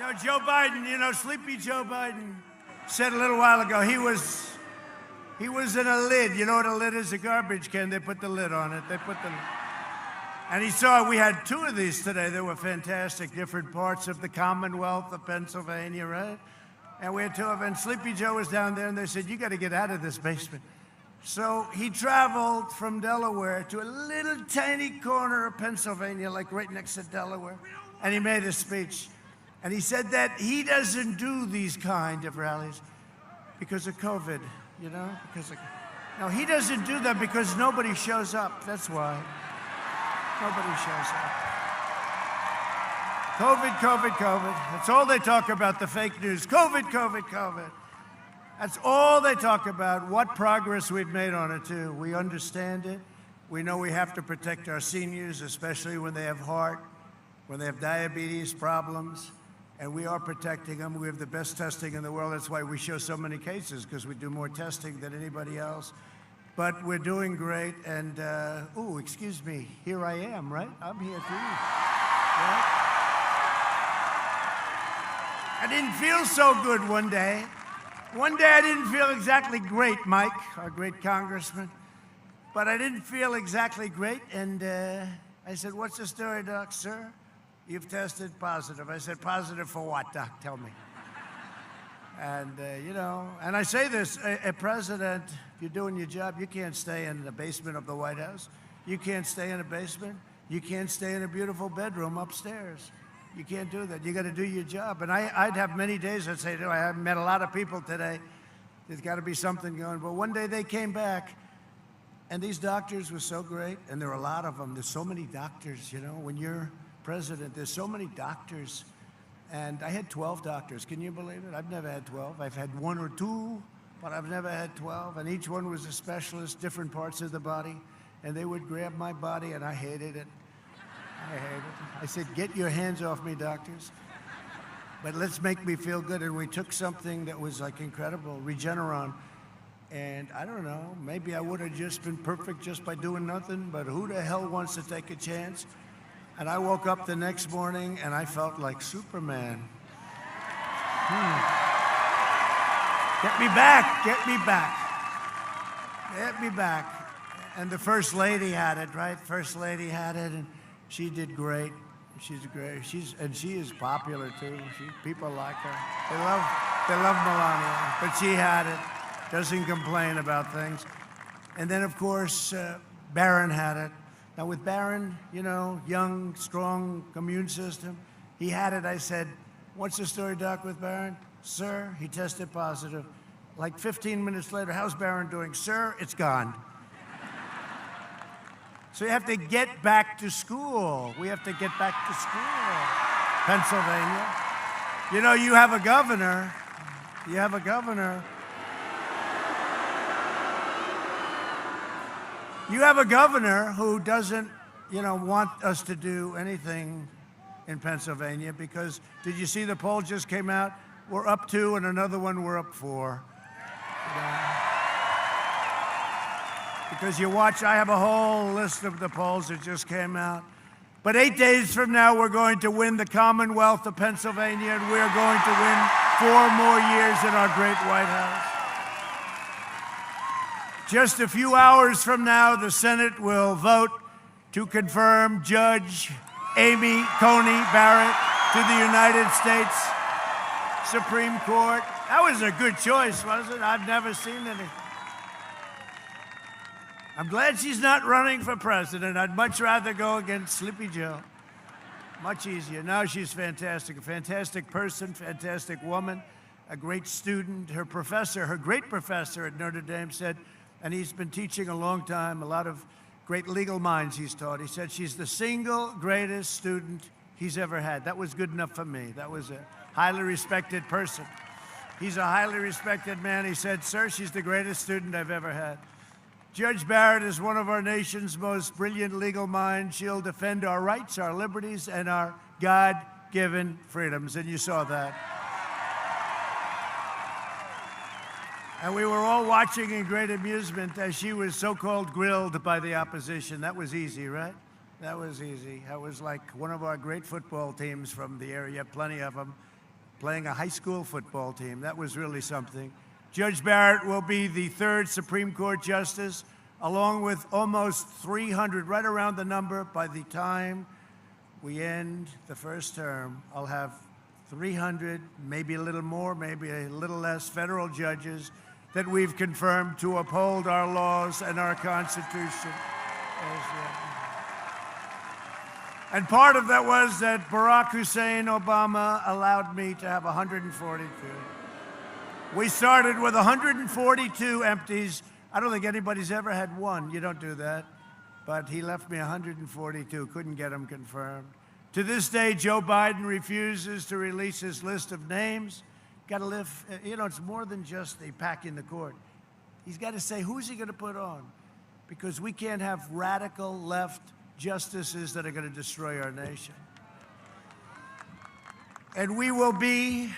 No, Joe Biden, Sleepy Joe Biden said a little while ago he was in a lid. You know what a lid is? A garbage can. They put the lid on it. And he saw we had two of these today. They were fantastic, different parts of the Commonwealth of Pennsylvania, right? And we had two of them. And Sleepy Joe was down there, and they said, you got to get out of this basement. So he traveled from Delaware to a little tiny corner of Pennsylvania, like right next to Delaware, and he made a speech. And he said that he doesn't do these kind of rallies because of COVID, No, he doesn't do them because nobody shows up. That's why. Nobody shows up. COVID. That's all they talk about, the fake news. COVID. That's all they talk about. What progress we've made on it, too. We understand it. We know we have to protect our seniors, especially when they have heart, when they have diabetes problems. And we are protecting them. We have the best testing in the world. That's why we show so many cases, because we do more testing than anybody else. But we're doing great. And, excuse me, here I am, right? I'm here too. Right? I didn't feel so good one day. One day I didn't feel exactly great, Mike, our great congressman. But I didn't feel exactly great. And I said, what's the story, Doc? Sir, you've tested positive. I said, positive for what, Doc? Tell me. And, and I say this, a president, if you're doing your job, you can't stay in the basement of the White House. You can't stay in a basement. You can't stay in a beautiful bedroom upstairs. You can't do that. You got to do your job. And I'd have many days I'd say, I haven't met a lot of people today. There's got to be something going. But one day they came back, and these doctors were so great, and there are a lot of them. There's so many doctors, when you're president, there's so many doctors. And I had 12 doctors. Can you believe it? I've never had 12. I've had one or two, but I've never had 12. And each one was a specialist, different parts of the body. And they would grab my body, and I hated it. I said, get your hands off me, doctors. But let's make me feel good. And we took something that was like incredible, Regeneron. And I don't know, maybe I would have just been perfect just by doing nothing, but who the hell wants to take a chance? And I woke up the next morning and I felt like Superman. Get me back. And the First Lady had it, right? First Lady had it, and she did great. She's great. She is popular too. People like her. They love Melania, but she had it. Doesn't complain about things. And then of course Barron had it. Now with Barron, young, strong immune system, he had it. I said, "What's the story, Doc, with Barron?" "Sir, he tested positive." Like 15 minutes later, "How's Barron doing?" "Sir, it's gone." So you have to get back to school. We have to get back to school, Pennsylvania. You have a governor. You have a governor. You have a governor who doesn't, want us to do anything in Pennsylvania because, did you see the poll just came out? We're up 2 and another one we're up 4. Because you watch, I have a whole list of the polls that just came out. But 8 days from now, we're going to win the Commonwealth of Pennsylvania, and we're going to win 4 more years in our great White House. Just a few hours from now, the Senate will vote to confirm Judge Amy Coney Barrett to the United States Supreme Court. That was a good choice, wasn't it? I've never seen any. I'm glad she's not running for president. I'd much rather go against Sleepy Joe. Much easier. No, she's fantastic. A fantastic person, fantastic woman, a great student. Her professor, her great professor at Notre Dame said, and he's been teaching a long time, a lot of great legal minds he's taught. He said she's the single greatest student he's ever had. That was good enough for me. That was a highly respected person. He's a highly respected man. He said, "Sir, she's the greatest student I've ever had." Judge Barrett is one of our nation's most brilliant legal minds. She'll defend our rights, our liberties, and our God-given freedoms, and you saw that. And we were all watching in great amusement as she was so-called grilled by the opposition. That was easy, right? That was easy. That was like one of our great football teams from the area, plenty of them. playing a high school football team. That was really something. Judge Barrett will be the third Supreme Court justice, along with almost 300, right around the number. By the time we end the first term, I'll have 300, maybe a little more, maybe a little less, federal judges that we've confirmed to uphold our laws and our Constitution. And part of that was that Barack Hussein Obama allowed me to have 142. We started with 142 empties. I don't think anybody's ever had one. You don't do that. But he left me 142, couldn't get them confirmed. To this day, Joe Biden refuses to release his list of names. Got to live, you know, it's more than just the pack in the court. He's got to say, who's he going to put on? Because we can't have radical left justices that are going to destroy our nation. And we will be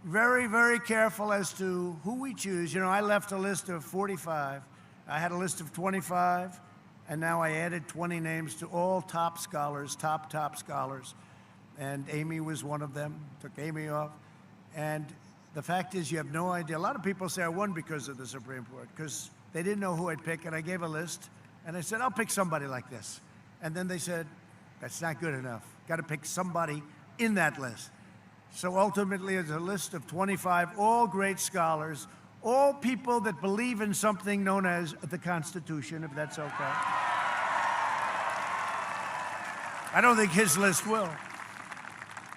very, very careful as to who we choose. You know, I left a list of 45. I had a list of 25, and now I added 20 names to all top scholars, top scholars. And Amy was one of them, took Amy off. And the fact is, you have no idea. A lot of people say I won because of the Supreme Court, because they didn't know who I'd pick, and I gave a list, and I said, I'll pick somebody like this. And then they said, that's not good enough. Got to pick somebody in that list. So ultimately, it's a list of 25, all great scholars, all people that believe in something known as the Constitution, if that's okay. I don't think his list will.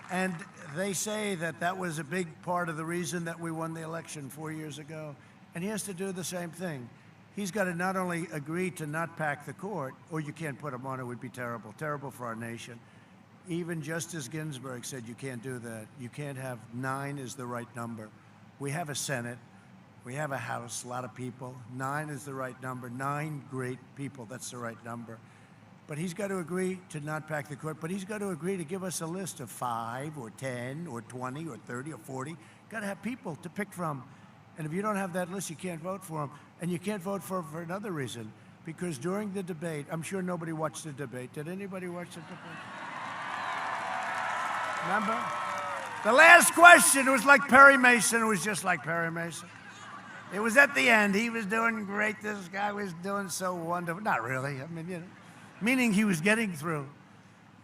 And they say that that was a big part of the reason that we won the election 4 years ago. And he has to do the same thing. He's got to not only agree to not pack the court, or you can't put him on, it would be terrible, terrible for our nation. Even Justice Ginsburg said you can't do that. You can't have 9 is the right number. We have a Senate, we have a House, a lot of people. 9 is the right number, 9 great people, that's the right number. But he's got to agree to not pack the court, but he's got to agree to give us a list of 5 or 10 or 20 or 30 or 40. Got to have people to pick from. And if you don't have that list, you can't vote for him. And you can't vote for him for another reason, because during the debate, I'm sure nobody watched the debate. Did anybody watch the debate? Remember? The last question was like Perry Mason. It was just like Perry Mason. It was at the end. He was doing great. This guy was doing so wonderful. Not really. I mean, you know, meaning he was getting through.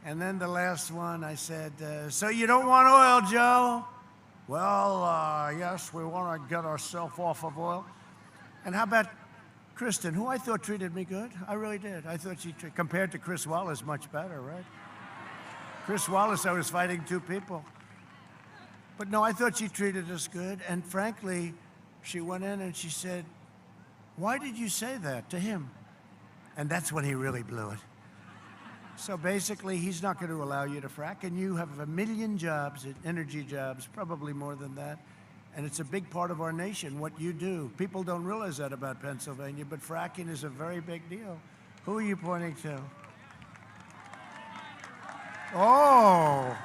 And then the last one, I said, so you don't want oil, Joe? Well, yes, we want to get ourselves off of oil. And how about Kristen, who I thought treated me good? I really did. I thought she, compared to Chris Wallace, much better, right? Chris Wallace, I was fighting 2 people. But no, I thought she treated us good. And frankly, she went in and she said, why did you say that to him? And that's when he really blew it. So basically, he's not going to allow you to frack, and you have 1 million jobs, energy jobs, probably more than that. And it's a big part of our nation, what you do. People don't realize that about Pennsylvania, but fracking is a very big deal. Who are you pointing to? Oh.